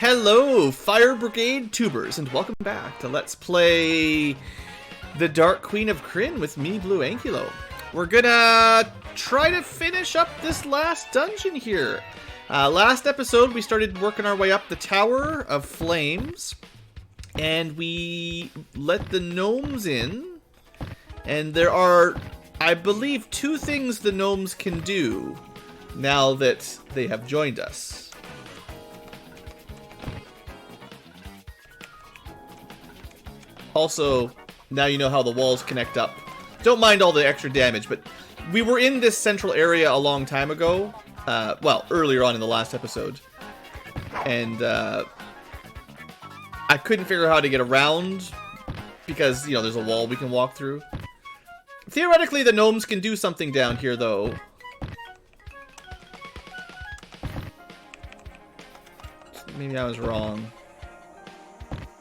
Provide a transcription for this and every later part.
Hello, Fire Brigade tubers, and welcome back to Let's Play The Dark Queen of Krynn with me, BlueAnkylo. We're gonna try to finish up this last dungeon here. Last episode, we started working our way up the Tower of Flames, and we let the gnomes in, and there are, I believe, two things the gnomes can do now that they have joined us. Also, now you know how the walls connect up. Don't mind all the extra damage, but we were in this central area a long time ago. Well, earlier on in the last episode. And I couldn't figure out how to get around because, you know, there's a wall we can walk through. Theoretically, the gnomes can do something down here, though. Maybe I was wrong.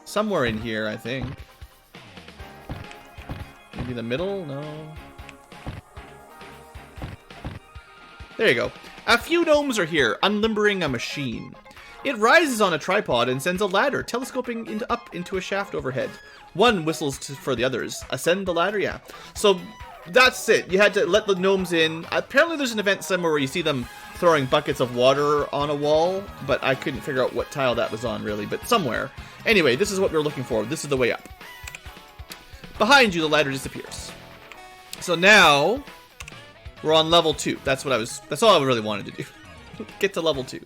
Somewhere in here, I think. Maybe the middle? No. There you go. A few gnomes are here, unlimbering a machine. It rises on a tripod and sends a ladder, telescoping up into a shaft overhead. One whistles for the others. Ascend the ladder, yeah. So, that's it. You had to let the gnomes in. Apparently there's an event somewhere where you see them throwing buckets of water on a wall, but I couldn't figure out what tile that was on, really, but somewhere. Anyway, this is what we're looking for. This is the way up. Behind you, the ladder disappears. So now, we're on level 2. That's all I really wanted to do. Get to level 2.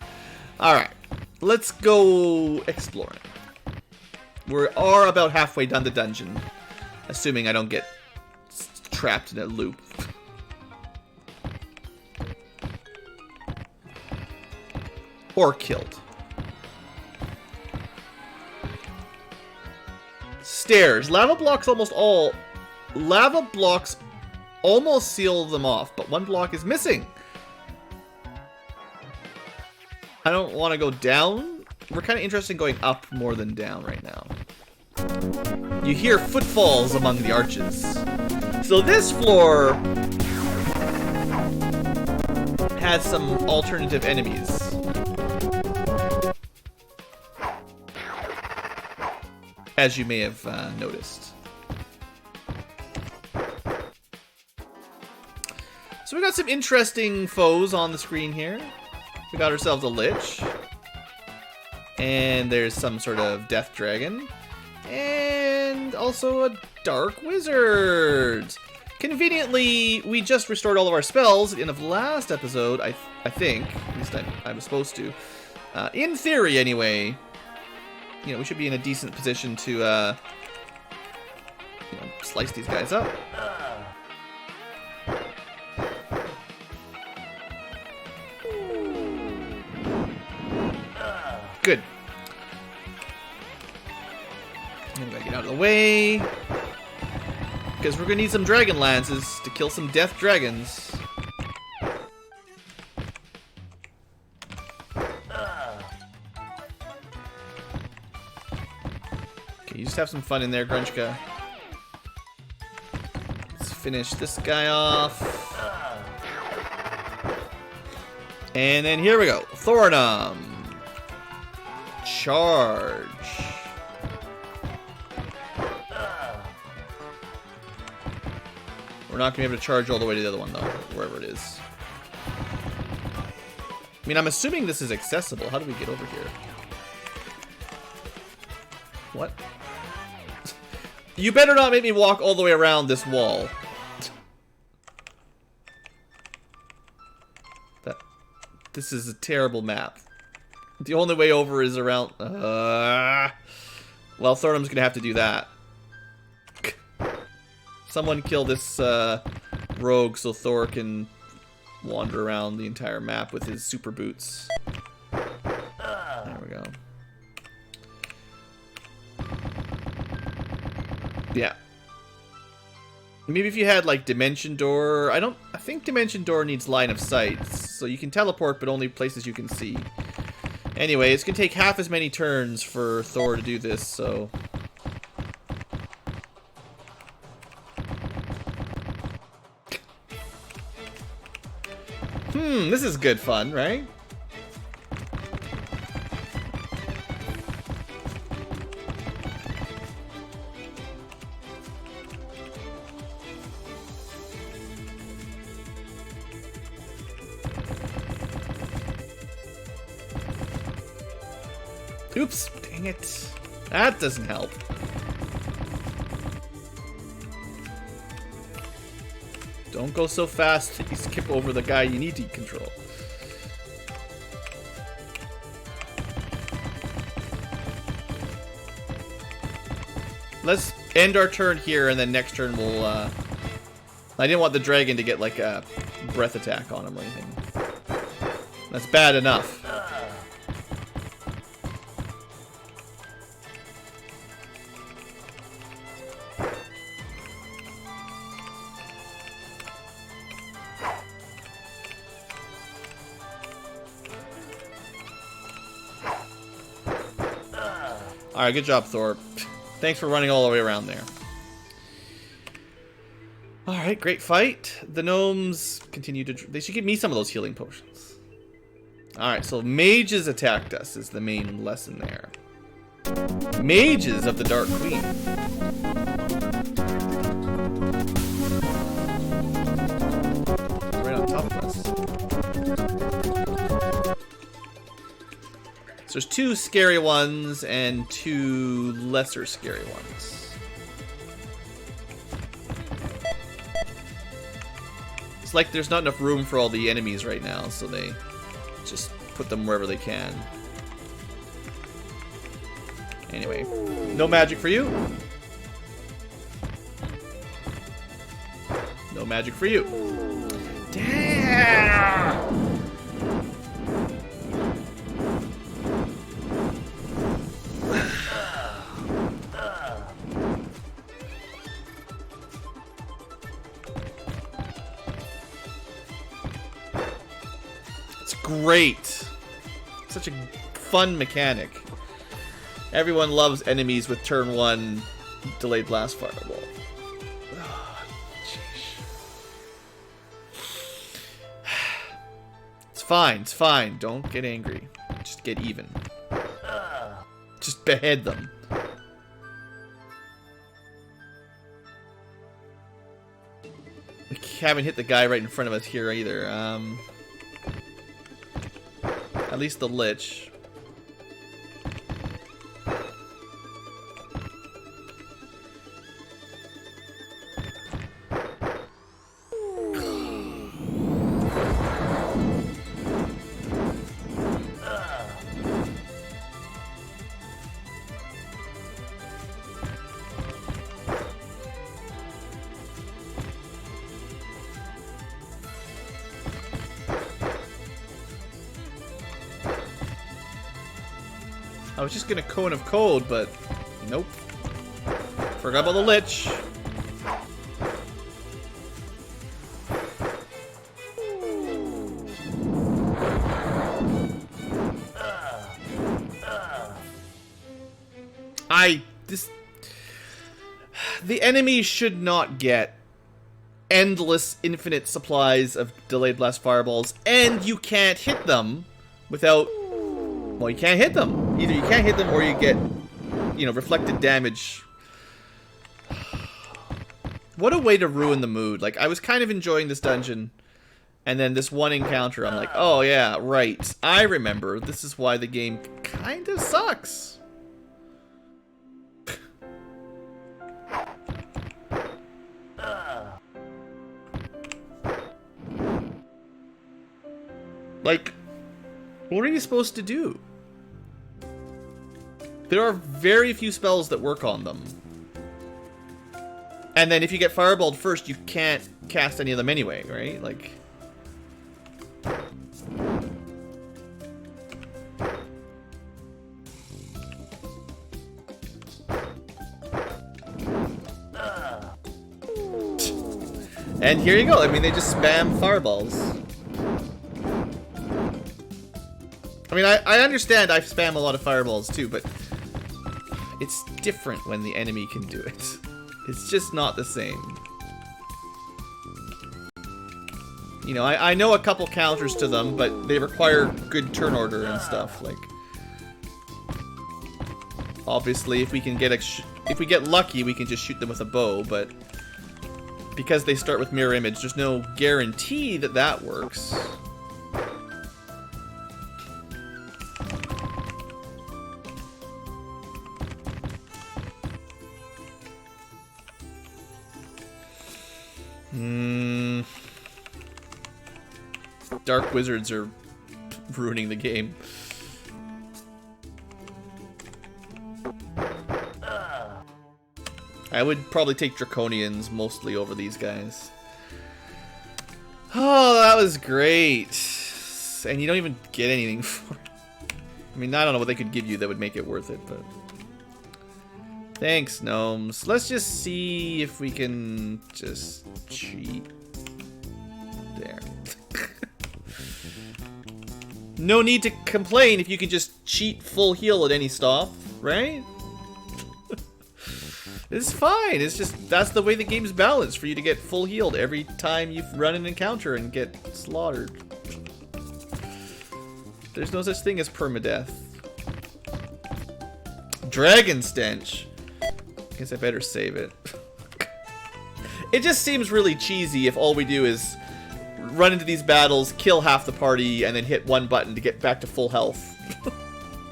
Alright, let's go exploring. We are about halfway done the dungeon, assuming I don't get trapped in a loop. Or killed. Stairs. Lava blocks almost seal them off, but one block is missing. I don't want to go down. We're kind of interested in going up more than down right now. You hear footfalls among the arches. So this floor has some alternative enemies. As you may have noticed. So we got some interesting foes on the screen here. We got ourselves a lich. And there's some sort of death dragon. And also a dark wizard. Conveniently, we just restored all of our spells at the end of the last episode, I think. At least I was supposed to. In theory, anyway. You know, we should be in a decent position to, you know, slice these guys up. Good. I'm gonna get out of the way. Because we're gonna need some dragon lances to kill some death dragons. You just have some fun in there, Grunchka. Let's finish this guy off. And then here we go. Thornum. Charge. We're not going to be able to charge all the way to the other one, though. Wherever it is. I mean, I'm assuming this is accessible. How do we get over here? What? You better not make me walk all the way around this wall. This is a terrible map. The only way over is around... Well, Thornum's gonna have to do that. Someone kill this rogue so Thor can wander around the entire map with his super boots. There we go. Yeah. Maybe if you had like Dimension Door. I think Dimension Door needs line of sight. So you can teleport, but only places you can see. Anyway, it's gonna take half as many turns for Thor to do this, so. This is good fun, right? Oops, dang it. That doesn't help. Don't go so fast that you skip over the guy you need to control. Let's end our turn here, and then next turn we'll, I didn't want the dragon to get, like, a breath attack on him or anything. That's bad enough. Alright, good job, Thor. Thanks for running all the way around there. Alright, great fight. The gnomes continue to... They should give me some of those healing potions. Alright, so mages attacked us is the main lesson there. Mages of the Dark Queen. Right on top of us. So there's 2 scary ones and 2 lesser scary ones. It's like there's not enough room for all the enemies right now, so they just put them wherever they can. Anyway, no magic for you. No magic for you. Damn! Great. Such a fun mechanic. Everyone loves enemies with turn 1 delayed blast fireball. Oh, it's fine, it's fine. Don't get angry. Just get even. Just behead them. We haven't hit the guy right in front of us here either. At least the Lich. I was just gonna Cone of Cold, but nope. Forgot about the Lich. The enemy should not get endless, infinite supplies of delayed blast fireballs, and you can't hit them without... Well, you can't hit them. Either you can't hit them or you get, you know, reflected damage. What a way to ruin the mood. Like, I was kind of enjoying this dungeon, and then this one encounter, I'm like, oh yeah, right. I remember. This is why the game kind of sucks. Like, what are you supposed to do? There are very few spells that work on them. And then if you get fireballed first, you can't cast any of them anyway, right? Like... And here you go. I mean, they just spam fireballs. I mean, I understand I spam a lot of fireballs too, but it's different when the enemy can do it. It's just not the same. You know, I know a couple counters to them, but they require good turn order and stuff. Like, obviously, if we can get if we get lucky, we can just shoot them with a bow. But because they start with mirror image, there's no guarantee that that works. dark wizards are ruining the game. I would probably take Draconians mostly over these guys. Oh, that was great. And you don't even get anything for it. I mean, I don't know what they could give you that would make it worth it, but... Thanks, gnomes. Let's just see if we can just cheat. There. No need to complain if you can just cheat full heal at any stop, right? It's fine. It's just, that's the way the game's balanced, for you to get full healed every time you run an encounter and get slaughtered. There's no such thing as permadeath. Dragon stench. Guess I better save it. It just seems really cheesy if all we do is run into these battles, kill half the party, and then hit one button to get back to full health.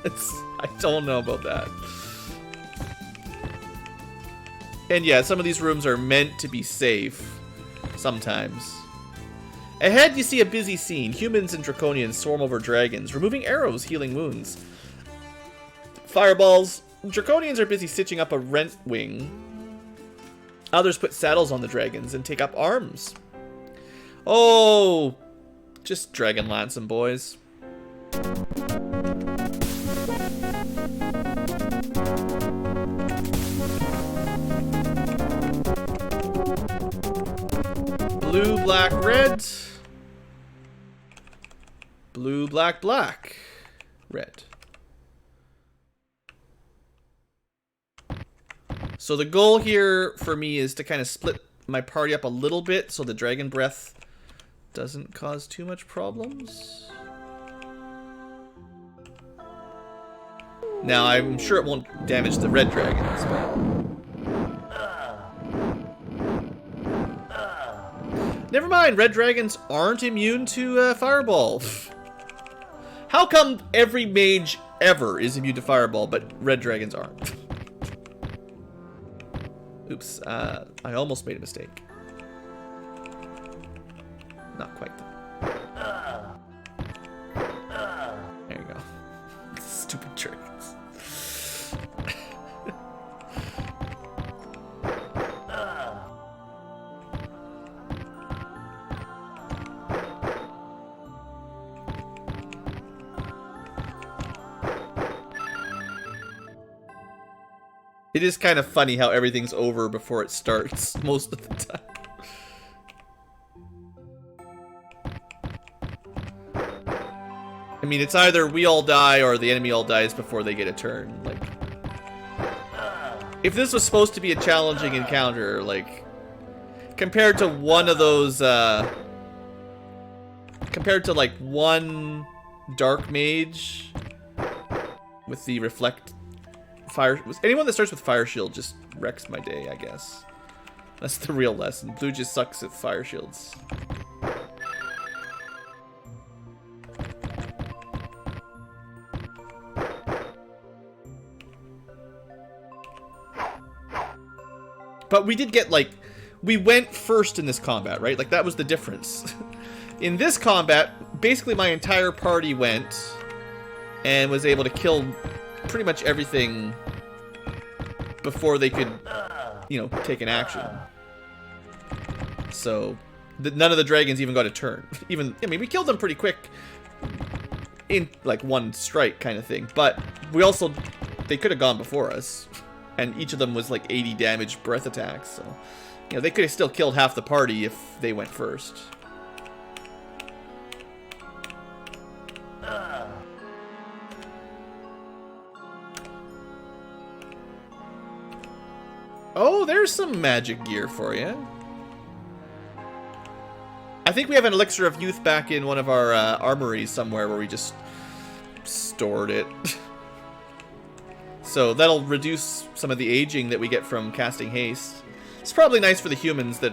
I don't know about that. And yeah, some of these rooms are meant to be safe. Sometimes. Ahead, you see a busy scene. Humans and Draconians swarm over dragons, removing arrows, healing wounds. Fireballs. Draconians are busy stitching up a rent wing. Others put saddles on the dragons and take up arms. Oh, just dragon lance them, boys. Blue, black, red. Blue, black, black. Red. So the goal here for me is to kind of split my party up a little bit so the dragon breath doesn't cause too much problems. Now, I'm sure it won't damage the red dragons, but... Never mind, red dragons aren't immune to Fireball. How come every mage ever is immune to Fireball, but red dragons aren't? Oops, I almost made a mistake. Not quite though. There you go. Stupid dragons. It is kind of funny how everything's over before it starts most of the time. I mean, it's either we all die or the enemy all dies before they get a turn. Like, if this was supposed to be a challenging encounter, like, compared to one of those, compared to like one dark mage with the reflect fire, anyone that starts with fire shield just wrecks my day, I guess. That's the real lesson. Blue just sucks at fire shields. But we did get, like, we went first in this combat, right? Like, that was the difference. In this combat, basically my entire party went and was able to kill pretty much everything before they could, you know, take an action. So, none of the dragons even got a turn. Even, I mean, we killed them pretty quick in, like, one strike kind of thing. But we also, they could have gone before us. And each of them was, like, 80 damage breath attacks. So, you know, they could have still killed half the party if they went first. Oh, there's some magic gear for you. I think we have an elixir of youth back in one of our armories somewhere where we just stored it. So that'll reduce some of the aging that we get from casting haste. It's probably nice for the humans that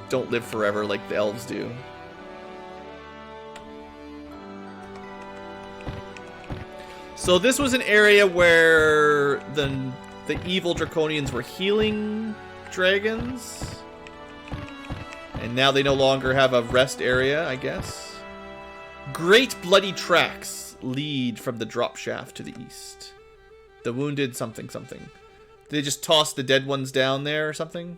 don't live forever like the elves do. So this was an area where the evil Draconians were healing dragons. And now they no longer have a rest area, I guess. Great bloody tracks lead from the drop shaft to the east. The wounded something something. Did they just toss the dead ones down there or something?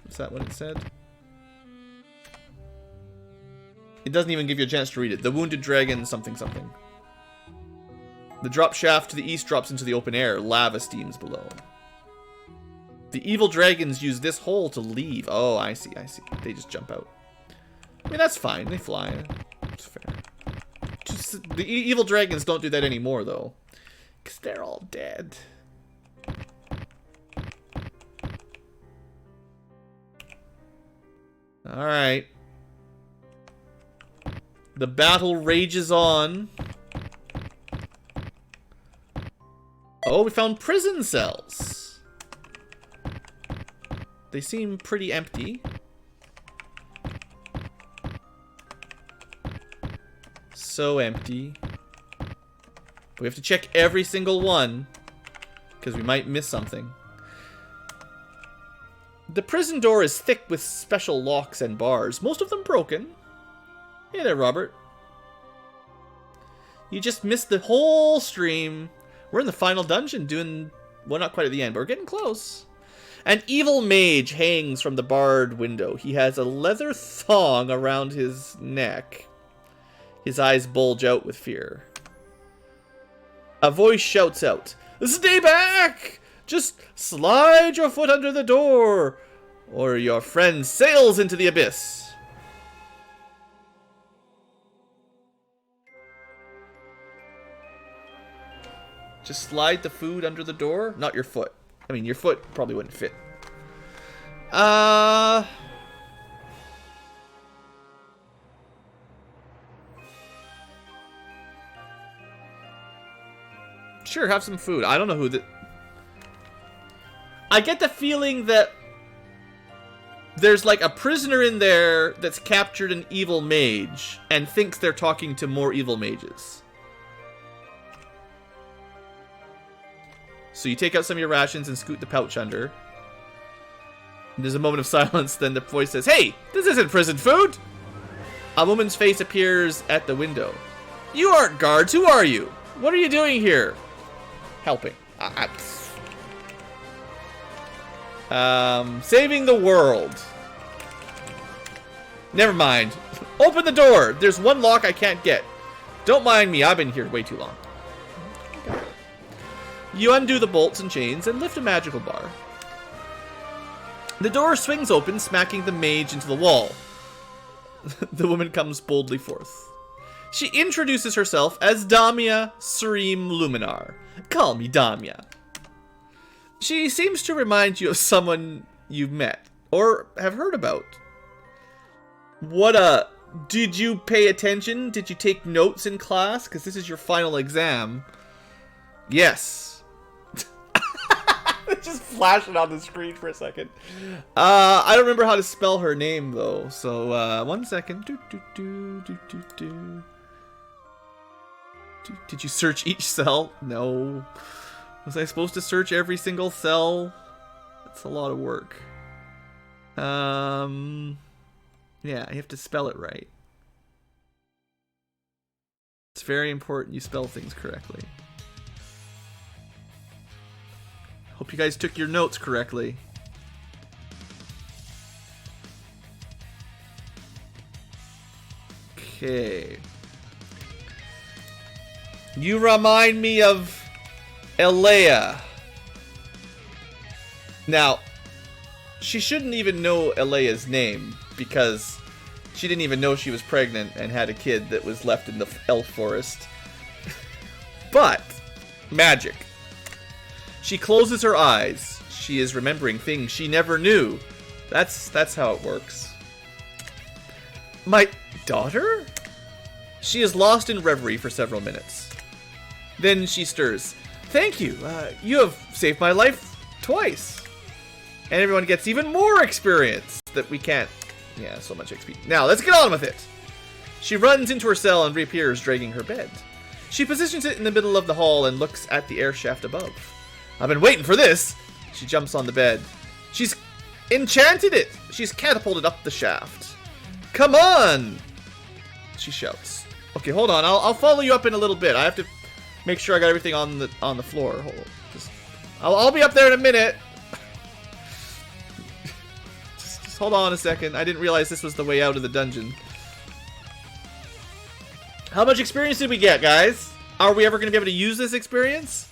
Is that what it said? It doesn't even give you a chance to read it. The wounded dragon something something. The drop shaft to the east drops into the open air. Lava steams below. The evil dragons use this hole to leave. Oh, I see, I see. They just jump out. I mean, that's fine. They fly. It's fair. Just, the evil dragons don't do that anymore, though. Because they're all dead. Alright. The battle rages on. Oh, we found prison cells. They seem pretty empty. So empty. We have to check every single one, because we might miss something. The prison door is thick with special locks and bars, most of them broken. Hey there, Robert. You just missed the whole stream. We're in the final dungeon doing... Well, not quite at the end, but we're getting close. An evil mage hangs from the barred window. He has a leather thong around his neck. His eyes bulge out with fear. A voice shouts out, "Stay back! Just slide your foot under the door, or your friend sails into the abyss." Just slide the food under the door? Not your foot. I mean, your foot probably wouldn't fit. Sure, have some food. I don't know who the... I get the feeling that there's like a prisoner in there that's captured an evil mage and thinks they're talking to more evil mages. So you take out some of your rations and scoot the pouch under. And there's a moment of silence, then the voice says, "Hey, this isn't prison food!" A woman's face appears at the window. "You aren't guards, who are you? What are you doing here?" "Helping. Saving the world." Never mind. Open the door. There's one lock I can't get. Don't mind me. I've been here way too long. You undo the bolts and chains and lift a magical bar. The door swings open, smacking the mage into the wall. The woman comes boldly forth. She introduces herself as Damia Surim Luminar. Call me Damia. She seems to remind you of someone you've met or have heard about. Did you pay attention? Did you take notes in class? Because this is your final exam. Yes. Just flash it on the screen for a second. I don't remember how to spell her name though. So 1 second. Did you search each cell? No. Was I supposed to search every single cell? That's a lot of work. Yeah, you have to spell it right. It's very important you spell things correctly. Hope you guys took your notes correctly. Okay. You remind me of Elea. Now, she shouldn't even know Elea's name because she didn't even know she was pregnant and had a kid that was left in the elf forest. But, magic. She closes her eyes. She is remembering things she never knew. That's how it works. My daughter? She is lost in reverie for several minutes. Then she stirs. Thank you. You have saved my life twice. And everyone gets even more experience that we can't. Yeah, so much XP. Now, let's get on with it. She runs into her cell and reappears, dragging her bed. She positions it in the middle of the hall and looks at the air shaft above. I've been waiting for this. She jumps on the bed. She's enchanted it. She's catapulted up the shaft. Come on. She shouts. Okay, hold on. I'll follow you up in a little bit. I have to make sure I got everything on the floor. Hold on. I'll be up there in a minute. just hold on a second. I didn't realize this was the way out of the dungeon. How much experience did we get, guys? Are we ever going to be able to use this experience?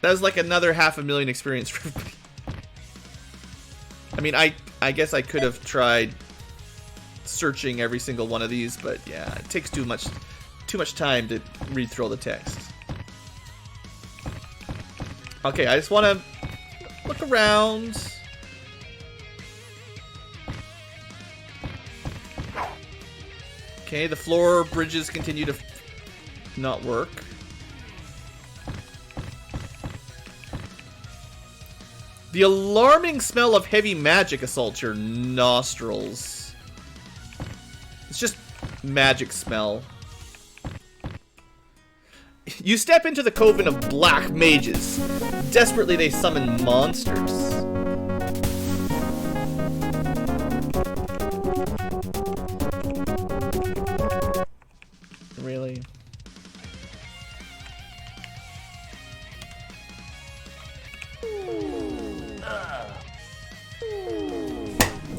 That was like another 500,000 experience for everybody. I mean, I guess I could have tried searching every single one of these, but yeah, it takes too much time to read through all the text. Okay, I just want to look around. Okay, the floor bridges continue to not work. The alarming smell of heavy magic assaults your nostrils. It's just magic smell. You step into the coven of black mages. Desperately, they summon monsters. Really?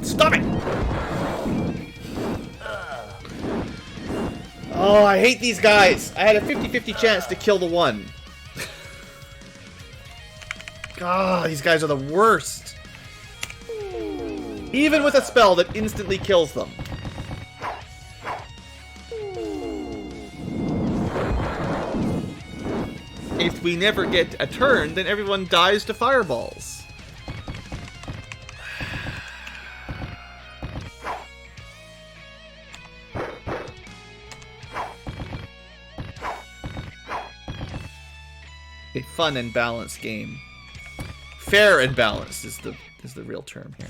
Stop it! Oh, I hate these guys. I had a 50-50 chance to kill the one. God, these guys are the worst. Even with a spell that instantly kills them. If we never get a turn, then everyone dies to fireballs. A fun and balanced game. Fair and balanced is the real term here.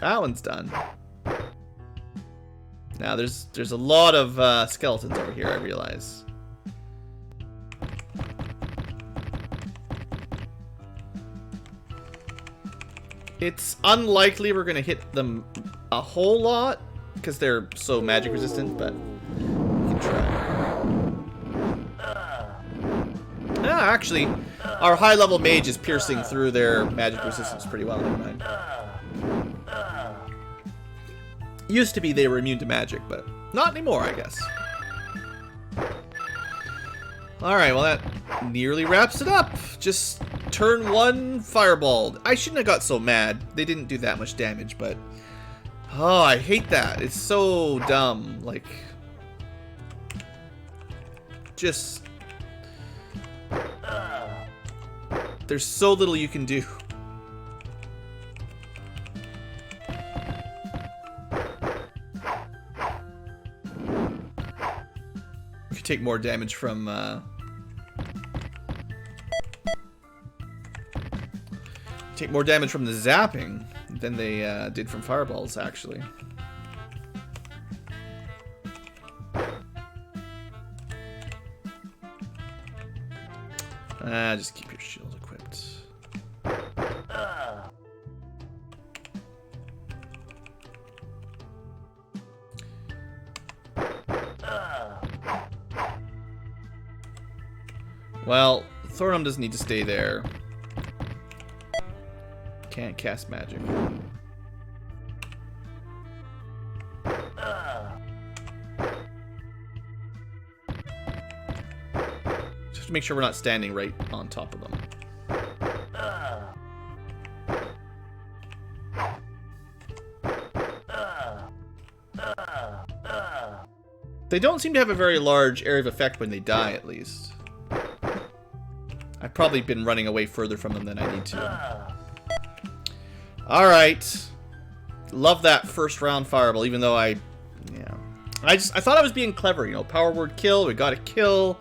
That one's done. Now there's a lot of skeletons over here, I realize. It's unlikely we're gonna hit them a whole lot because they're so magic resistant, but we can try. Actually, our high level mage is piercing through their magic resistance pretty well. Never mind. Used to be they were immune to magic, but not anymore, I guess. Alright, well that nearly wraps it up. Just turn one fireball. I shouldn't have got so mad. They didn't do that much damage, but... Oh, I hate that. It's so dumb. Like... Just... There's so little you can do. If you take more damage from... Take more damage from the zapping than they did from fireballs, actually. Just keep your shield equipped. Well, Thornum doesn't need to stay there. Can't cast magic. Just to make sure we're not standing right on top of them. They don't seem to have a very large area of effect when they die, at least. I've probably been running away further from them than I need to. Alright. Love that first round fireball, even though I thought I was being clever, you know, power word kill, we got a kill.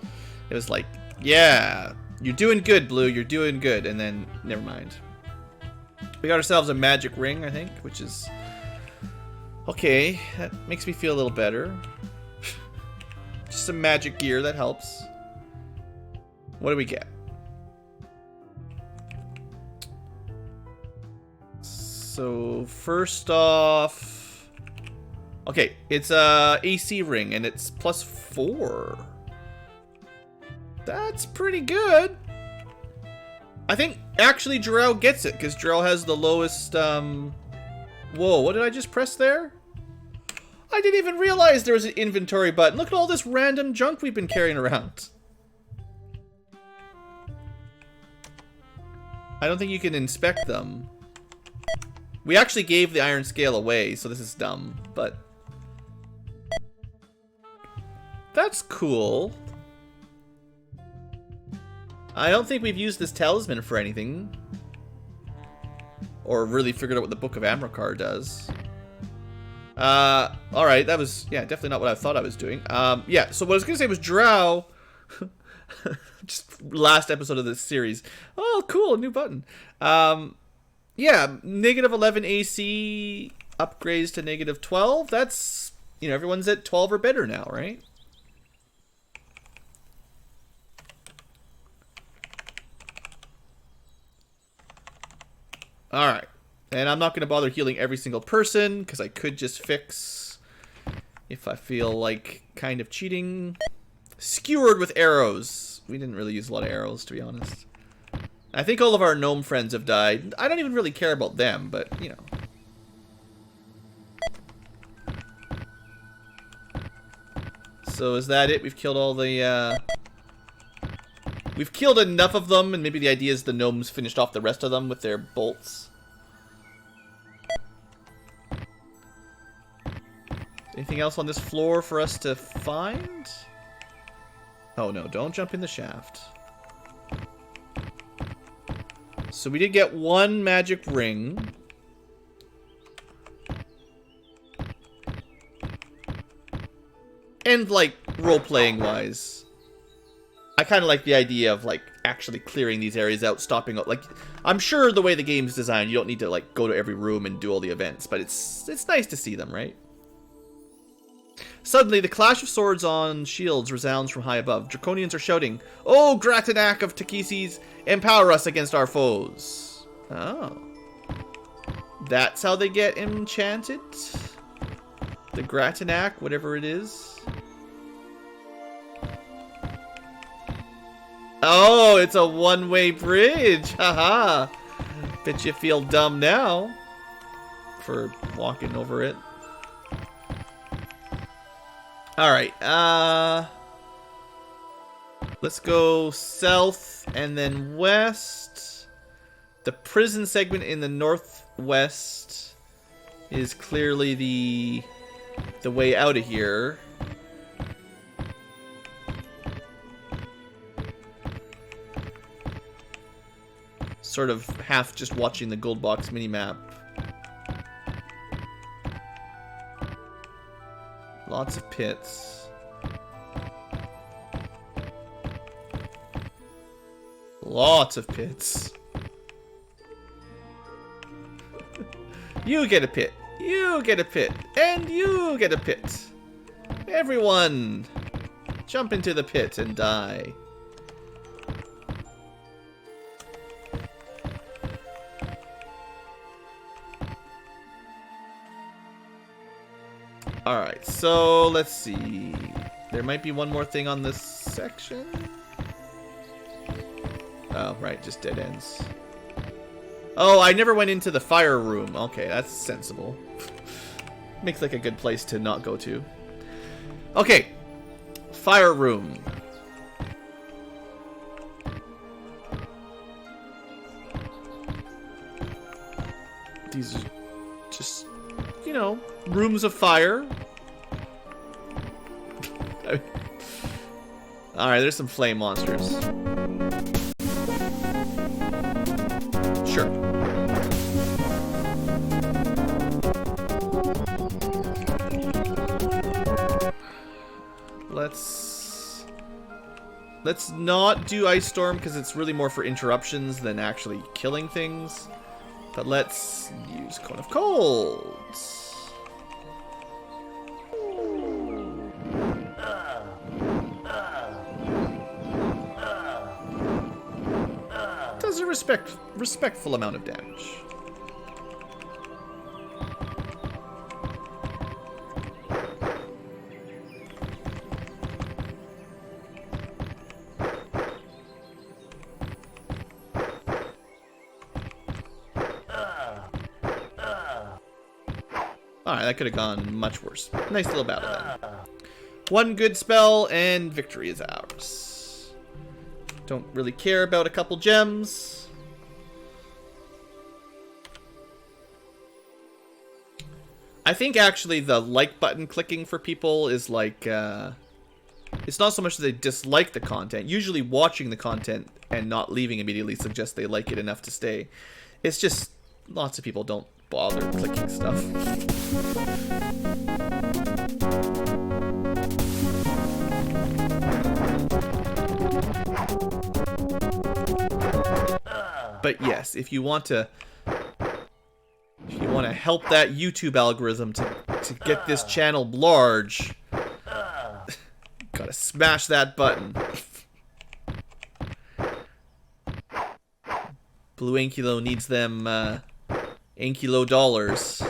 It was like, yeah, you're doing good, Blue, you're doing good, and then, never mind. We got ourselves a magic ring, I think, which is... Okay, that makes me feel a little better. Just some magic gear, that helps. What do we get? So, first off... Okay, it's a AC ring, and it's +4. That's pretty good. I think, actually, Jarrell gets it, because Jarrell has the lowest, Whoa, what did I just press there? I didn't even realize there was an inventory button. Look at all this random junk we've been carrying around. I don't think you can inspect them. We actually gave the iron scale away, so this is dumb, but... That's cool. I don't think we've used this talisman for anything. Or really figured out what the Book of Amrokar does. Alright, that was, yeah, definitely not what I thought I was doing. Yeah, so what I was gonna say was Drow. Just last episode of this series. Oh, cool, a new button. Yeah, -11 AC upgrades to -12. That's, you know, everyone's at 12 or better now, right? Alright. And I'm not going to bother healing every single person, because I could just fix if I feel like kind of cheating. Skewered with arrows. We didn't really use a lot of arrows, to be honest. I think all of our gnome friends have died. I don't even really care about them, but, you know. So is that it? We've killed all the, We've killed enough of them, and maybe the idea is the gnomes finished off the rest of them with their bolts. Anything else on this floor for us to find? Oh no, don't jump in the shaft. So we did get one magic ring. And, like, role-playing wise, I kind of like the idea of, like, actually clearing these areas out, stopping, like, I'm sure the way the game's designed, you don't need to, like, go to every room and do all the events, but it's nice to see them, right? Suddenly, the clash of swords on shields resounds from high above. Draconians are shouting, "Oh, Gratanak of Takisis, empower us against our foes." Oh. That's how they get enchanted? The Gratanak, whatever it is. Oh, it's a one-way bridge. Haha. Bet you feel dumb now for walking over it. Alright, let's go south and then west. The prison segment in the northwest is clearly the way out of here. Sort of half just watching the GoldBox minimap. Lots of pits. Lots of pits. You get a pit. You get a pit. And you get a pit. Everyone, jump into the pit and die. Alright, so let's see. There might be one more thing on this section. Oh, right, just dead ends. Oh, I never went into the fire room. Okay, that's sensible. Makes like a good place to not go to. Okay, fire room. These are just, you know, rooms of fire. Alright, there's some flame monsters. Sure. Let's not do Ice Storm because it's really more for interruptions than actually killing things. But let's use Cone of Colds. respectful amount of damage. Alright, that could have gone much worse. Nice little battle then. One good spell and victory is ours. Don't really care about a couple gems. I think actually the like button clicking for people is like, it's not so much that they dislike the content. Usually watching the content and not leaving immediately suggests they like it enough to stay. It's just lots of people don't bother clicking stuff. But yes, if you want to help that YouTube algorithm to get this channel large, gotta smash that button. BlueAnkylo needs them Ankylo dollars.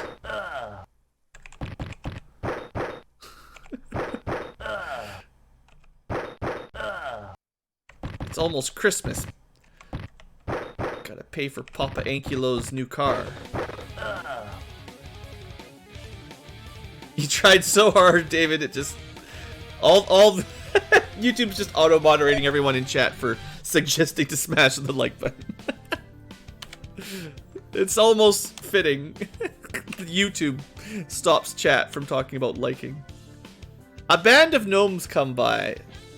It's almost Christmas. Gotta pay for Papa Ankylo's new car. You tried so hard, David. It just all YouTube's just auto moderating everyone in chat for suggesting to smash the like button. It's almost fitting. YouTube stops chat from talking about liking. A band of gnomes come by.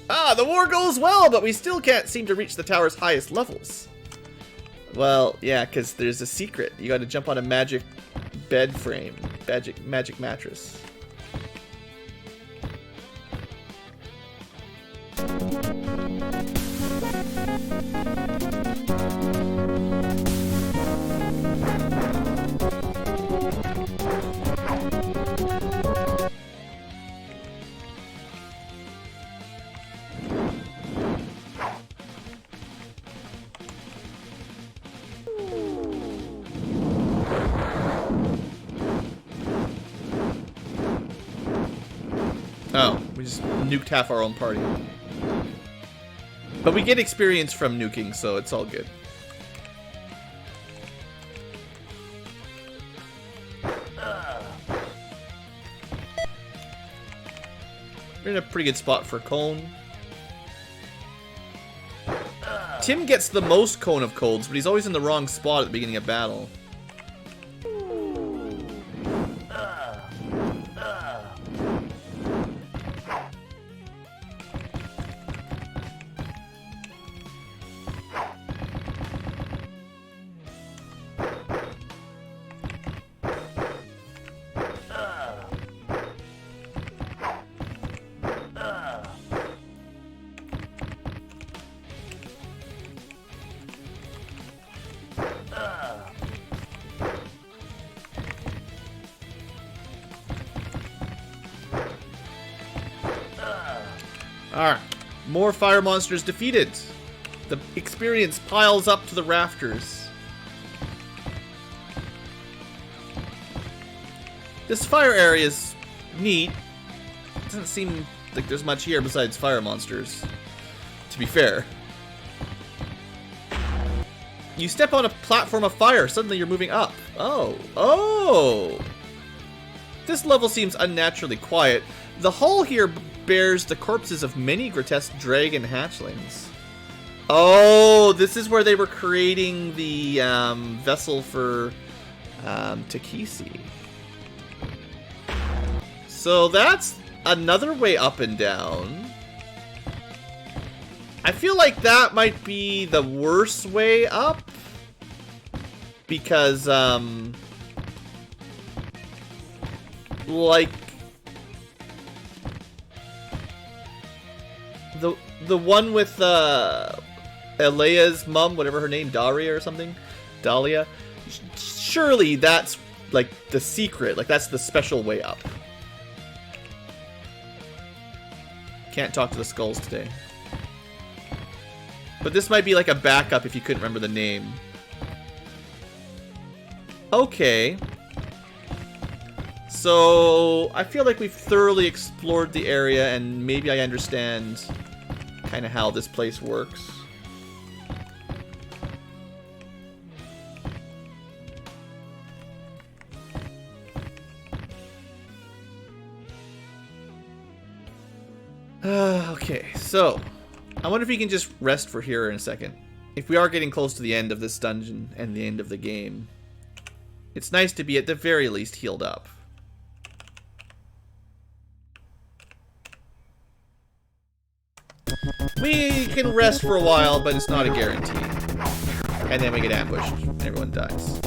Ah, the war goes well, but we still can't seem to reach the tower's highest levels. Well, yeah, because there's a secret. You gotta jump on a magic bed frame. Magic mattress. Oh, we just nuked half our own party. But we get experience from nuking, so it's all good. We're in a pretty good spot for cone. Tim gets the most cone of colds, but he's always in the wrong spot at the beginning of battle. Alright, more fire monsters defeated. The experience piles up to the rafters. This fire area is neat. Doesn't seem like there's much here besides fire monsters, to be fair. You step on a platform of fire, suddenly you're moving up. Oh! This level seems unnaturally quiet. The hull here bears the corpses of many grotesque dragon hatchlings. Oh, this is where they were creating the vessel for Takisi. So that's another way up and down. I feel like that might be the worst way up. Because, like, the one with Elea's mom, whatever her name, Daria or something, Dahlia. Surely that's like the secret, like that's the special way up. Can't talk to the skulls today. But this might be like a backup if you couldn't remember the name. Okay. So, I feel like we've thoroughly explored the area, and maybe I understand kind of how this place works. Okay, so I wonder if we can just rest for here in a second. If we are getting close to the end of this dungeon and the end of the game, it's nice to be at the very least healed up. We can rest for a while, but it's not a guarantee. And then we get ambushed and everyone dies.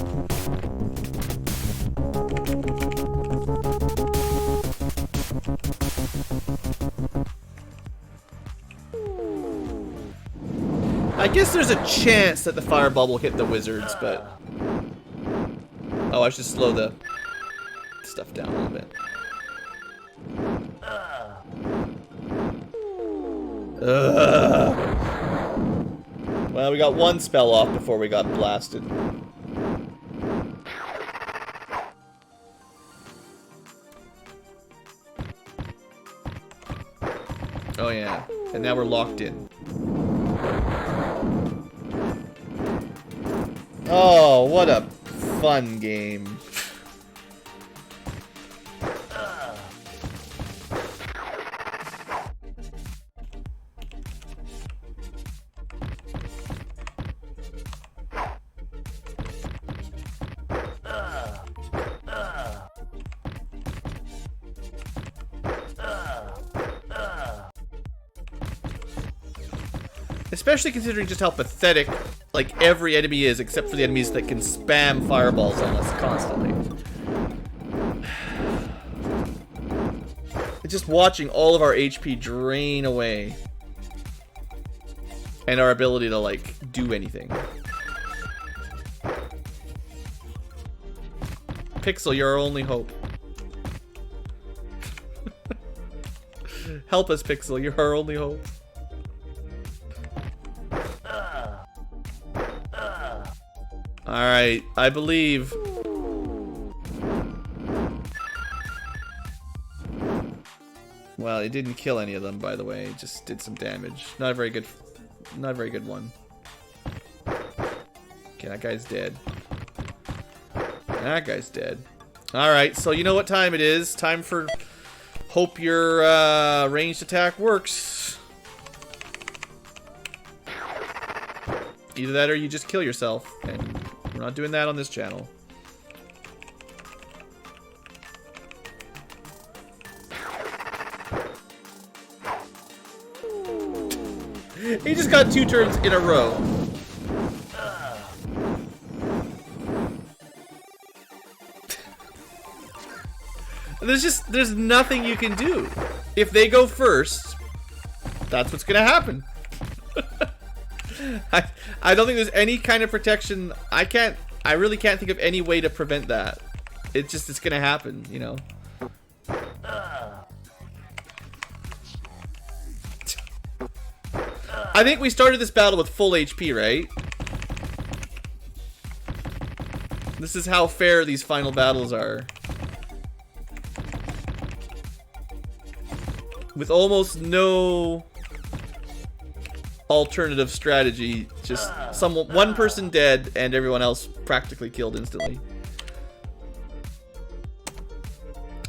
I guess there's a chance that the fireball will hit the wizards, but... Oh, I should slow the stuff down a little bit. Well, we got one spell off before we got blasted. Oh yeah, and now we're locked in. Oh, what a fun game. Especially considering just how pathetic, like, every enemy is, except for the enemies that can spam fireballs on us constantly. It's just watching all of our HP drain away. And our ability to, like, do anything. Pixel, you're our only hope. Help us, Pixel, you're our only hope. Alright, I believe. Well, it didn't kill any of them, by the way. It just did some damage. Not a very good one. Okay, that guy's dead. That guy's dead. Alright, so you know what time it is. Time for... Hope your ranged attack works. Either that or you just kill yourself. And we're not doing that on this channel. He just got 2 turns in a row. There's nothing you can do. If they go first, that's what's gonna happen. I don't think there's any kind of protection. I really can't think of any way to prevent that. It's gonna happen, you know. I think we started this battle with full HP, right? This is how fair these final battles are. With almost no alternative strategy, just one person dead and everyone else practically killed instantly.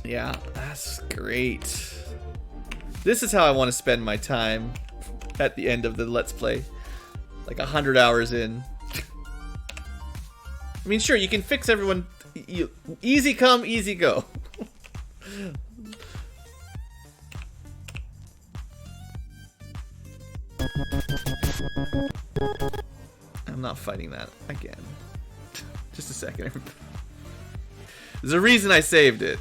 Yeah, that's great. This is how I want to spend my time at the end of the Let's Play. Like 100 hours in. I mean, sure, you can fix everyone. Easy come, easy go. I'm not fighting that again. Just a second. There's a reason I saved it.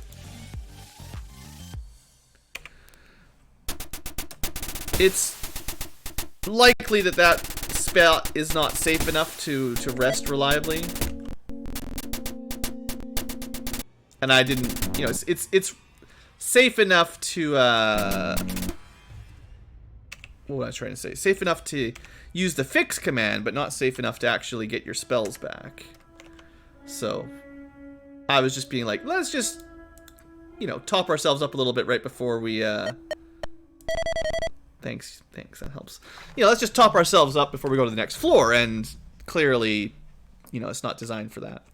It's likely that spell is not safe enough to rest reliably. And I didn't, you know, it's safe enough to what was I trying to say? Safe enough to use the fix command, but not safe enough to actually get your spells back. So, I was just being like, let's just, you know, top ourselves up a little bit right before we, Thanks, that helps. You know, let's just top ourselves up before we go to the next floor, and clearly, you know, it's not designed for that.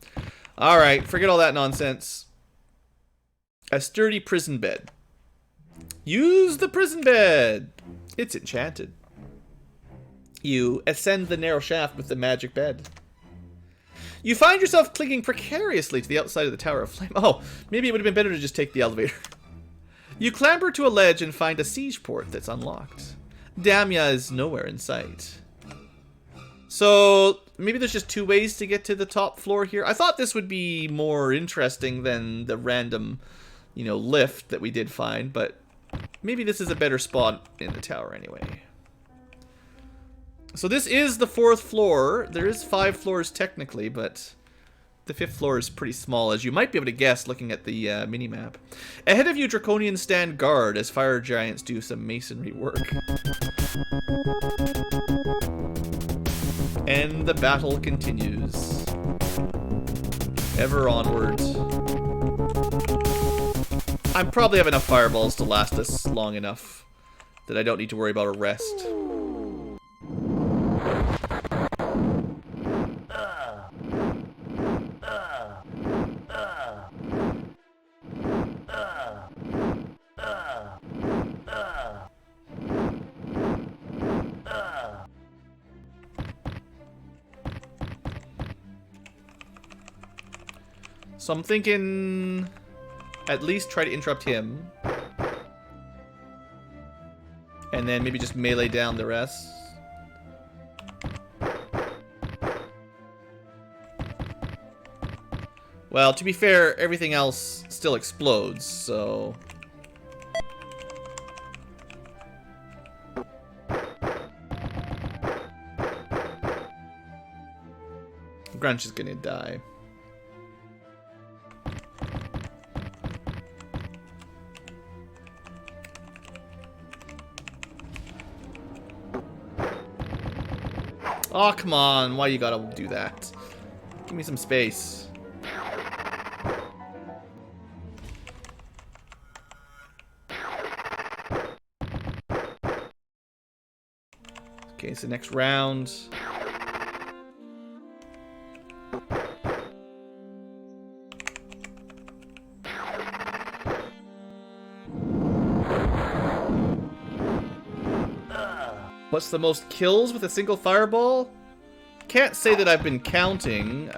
Alright, forget all that nonsense. A sturdy prison bed. Use the prison bed! It's enchanted. You ascend the narrow shaft with the magic bed. You find yourself clinging precariously to the outside of the Tower of Flame. Oh, maybe it would have been better to just take the elevator. You clamber to a ledge and find a siege port that's unlocked. Damya is nowhere in sight. So, maybe there's just 2 ways to get to the top floor here. I thought this would be more interesting than the random, you know, lift that we did find, but maybe this is a better spot in the tower anyway. So this is the 4th floor. There is 5 floors technically, but the 5th floor is pretty small, as you might be able to guess looking at the mini-map. Ahead of you, Draconians stand guard as fire giants do some masonry work. And the battle continues. Ever onward. I probably have enough fireballs to last us long enough that I don't need to worry about a rest. So I'm thinking at least try to interrupt him. And then maybe just melee down the rest. Well, to be fair, everything else still explodes, so... Grunch is gonna die. Oh, come on. Why you gotta do that? Give me some space. Okay, so next round. What's the most kills with a single fireball? Can't say that I've been counting.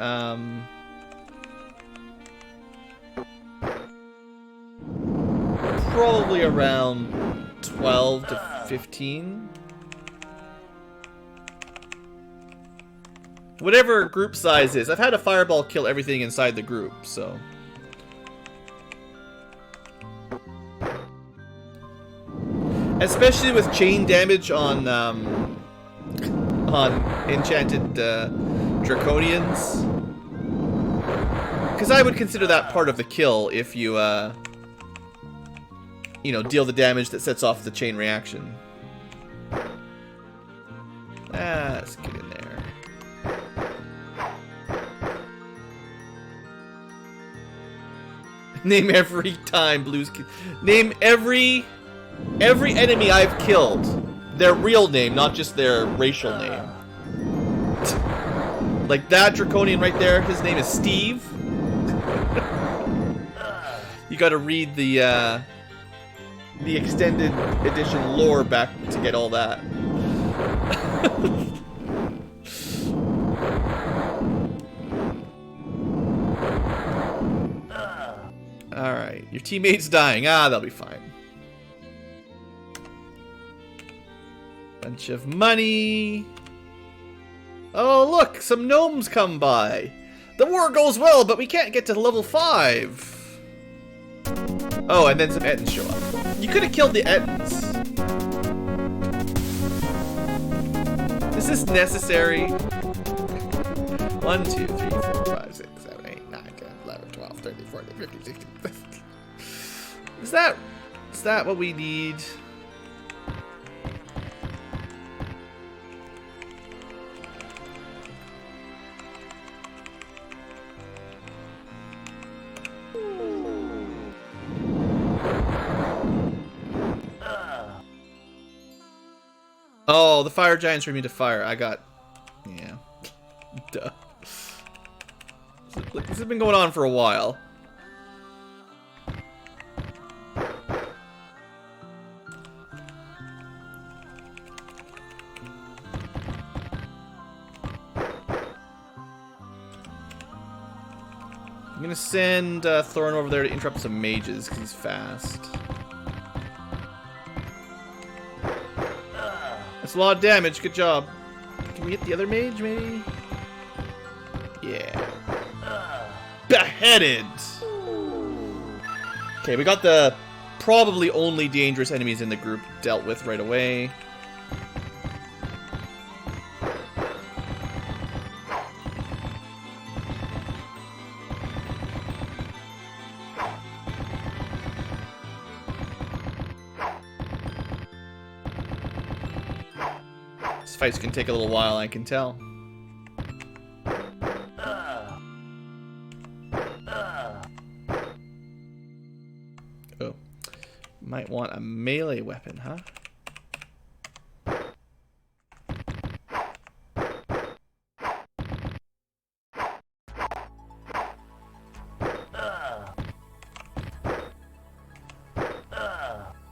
Probably around 12 to 15. Whatever group size is. I've had a fireball kill everything inside the group, so... Especially with chain damage on enchanted draconians, because I would consider that part of the kill if you you know, deal the damage that sets off the chain reaction. Let's get in there. Name every time Blue's. Name every enemy I've killed, their real name, not just their racial name. Like that Draconian right there, his name is Steve. You gotta read the extended edition lore back to get all that. Alright, your teammate's dying. Ah, they'll be fine. Bunch of money. Oh, look, some gnomes come by. The war goes well, but we can't get to level 5. Oh, and then some Ettins show up. You could have killed the Ettins. Is this necessary? 1, 2, 3, 4, 5, 6, 7, 8, 9, 10, 11, 12, 13, 14, 15, 16. Is that what we need? Oh, the fire giants are immune to fire. I got... Yeah. Duh. This has been going on for a while. I'm gonna send Thorn over there to interrupt some mages, because he's fast. That's a lot of damage, good job. Can we hit the other mage, maybe? Yeah. Beheaded! Okay, we got the probably only dangerous enemies in the group dealt with right away. This fight's gonna take a little while, I can tell. Oh. Might want a melee weapon, huh?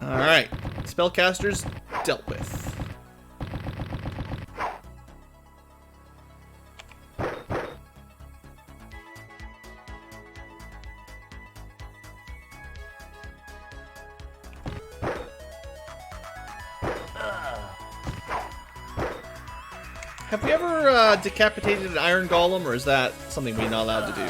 Alright. Spellcasters dealt with. Have we ever decapitated an iron golem, or is that something we're not allowed to do?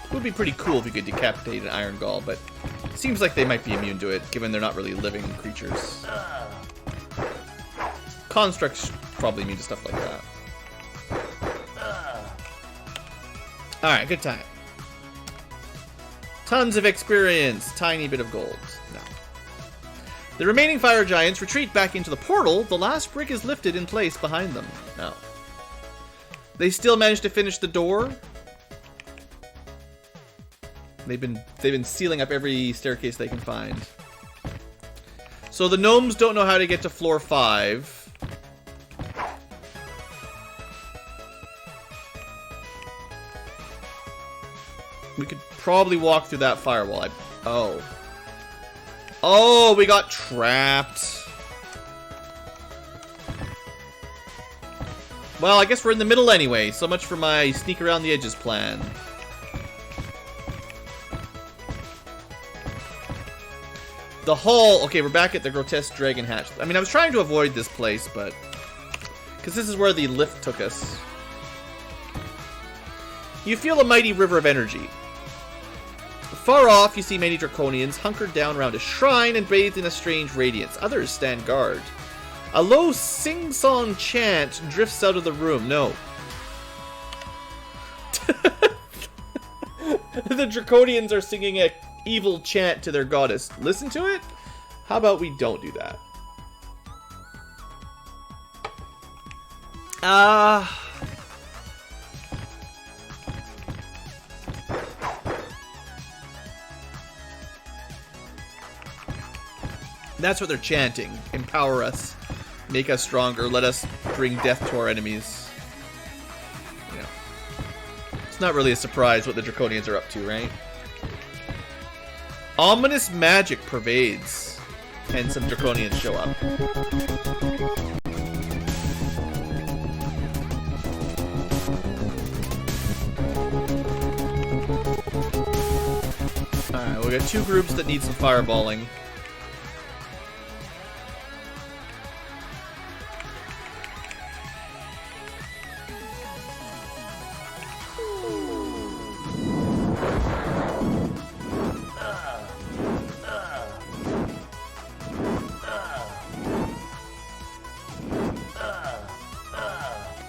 It would be pretty cool if you could decapitate an iron golem, but seems like they might be immune to it, given they're not really living creatures. Constructs probably immune to stuff like that. Alright, good time. Tons of experience, tiny bit of gold. No. The remaining fire giants retreat back into the portal. The last brick is lifted in place behind them. No. They still manage to finish the door. They've been sealing up every staircase they can find. So the gnomes don't know how to get to floor 5. We could probably walk through that firewall. Oh, we got trapped. Well, I guess we're in the middle anyway. So much for my sneak around the edges plan. The hall... Okay, we're back at the grotesque dragon hatch. I mean, I was trying to avoid this place, but... because this is where the lift took us. You feel a mighty river of energy. Far off, you see many draconians hunkered down around a shrine and bathed in a strange radiance. Others stand guard. A low sing-song chant drifts out of the room. No. The draconians are singing a evil chant to their goddess. Listen to it? How about we don't do that? That's what they're chanting. Empower us. Make us stronger. Let us bring death to our enemies. You know. It's not really a surprise what the draconians are up to, right? Ominous magic pervades, and some draconians show up. Alright, we got 2 groups that need some fireballing.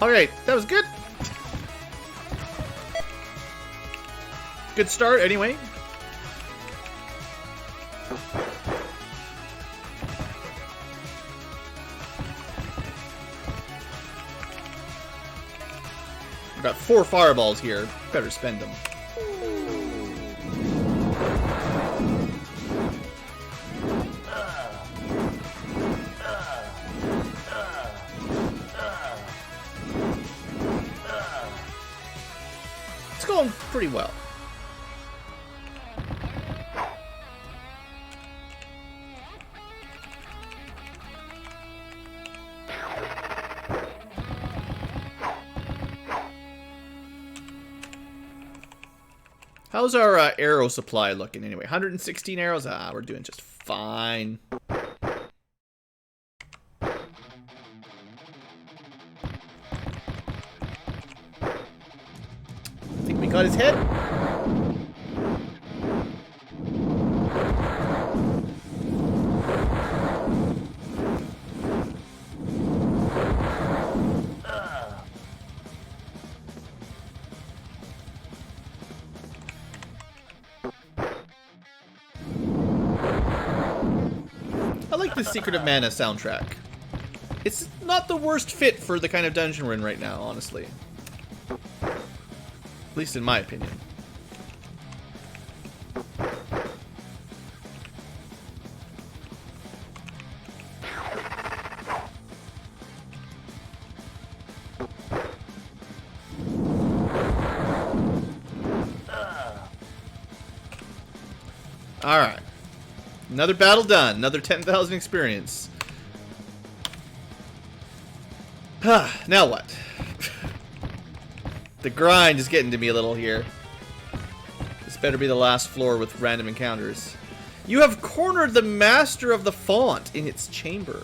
Alright, that was good. Good start, anyway. I've got 4 fireballs here. Better spend them. It's going pretty well. How's our arrow supply looking anyway? 116 arrows? Ah, we're doing just fine. Think we got his head? I like the Secret of Mana soundtrack. It's not the worst fit for the kind of dungeon we're in right now, honestly. At least in my opinion. Alright. Another battle done. Another 10,000 experience. Now what? The grind is getting to me a little here. This better be the last floor with random encounters. You have cornered the master of the font in its chamber.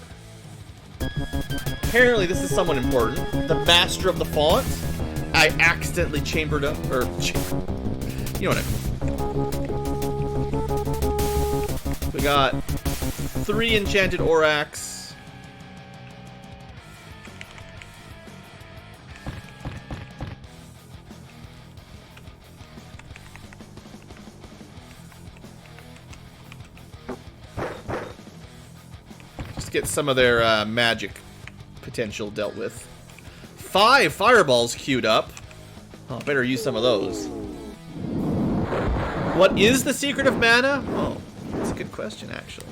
Apparently this is someone important. The master of the font. I accidentally chambered up, or you know what I mean. We got 3 enchanted Orax. Just get some of their magic potential dealt with. 5 fireballs queued up. Oh, better use some of those. What is the secret of mana? Oh. That's a good question, actually.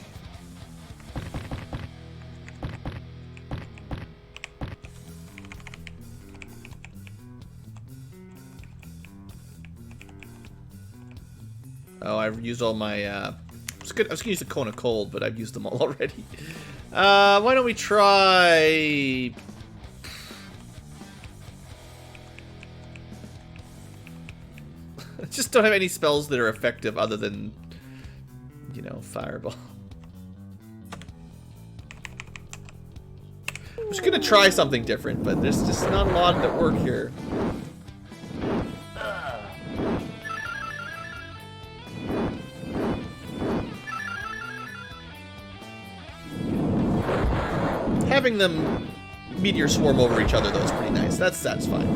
Oh, I've used all my, I was gonna use the Cone of Cold, but I've used them all already. Why don't we try... I just don't have any spells that are effective other than... you know, fireball. I'm just gonna try something different, but there's just not a lot that work here. Having them meteor swarm over each other, though, is pretty nice. That's satisfying.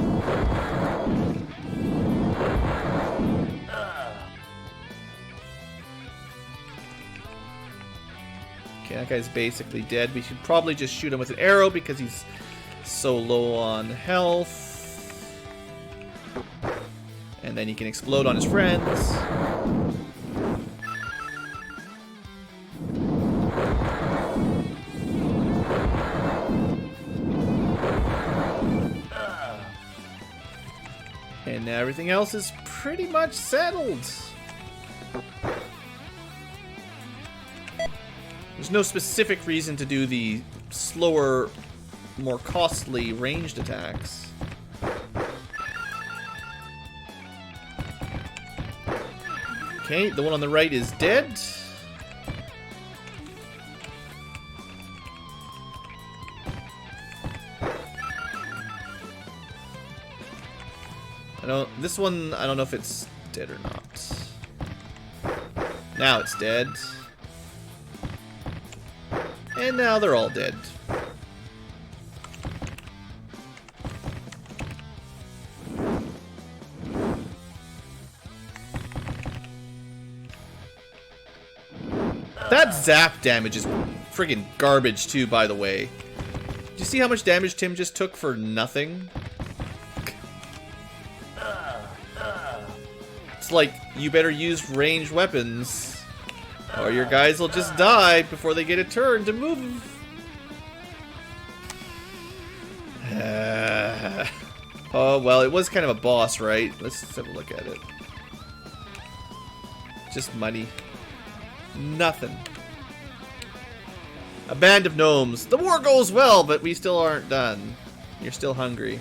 Okay, that guy's basically dead. We should probably just shoot him with an arrow because he's so low on health. And then he can explode on his friends. And everything else is pretty much settled. There's no specific reason to do the slower, more costly ranged attacks. Okay, the one on the right is dead. This one, I don't know if it's dead or not. Now it's dead. And now they're all dead. That zap damage is friggin' garbage too, by the way. Did you see how much damage Tim just took for nothing? like, you better use ranged weapons, or your guys will just die before they get a turn to move. Oh, well, it was kind of a boss, right? Let's have a look at it. Just money. Nothing. A band of gnomes. The war goes well, but we still aren't done. You're still hungry.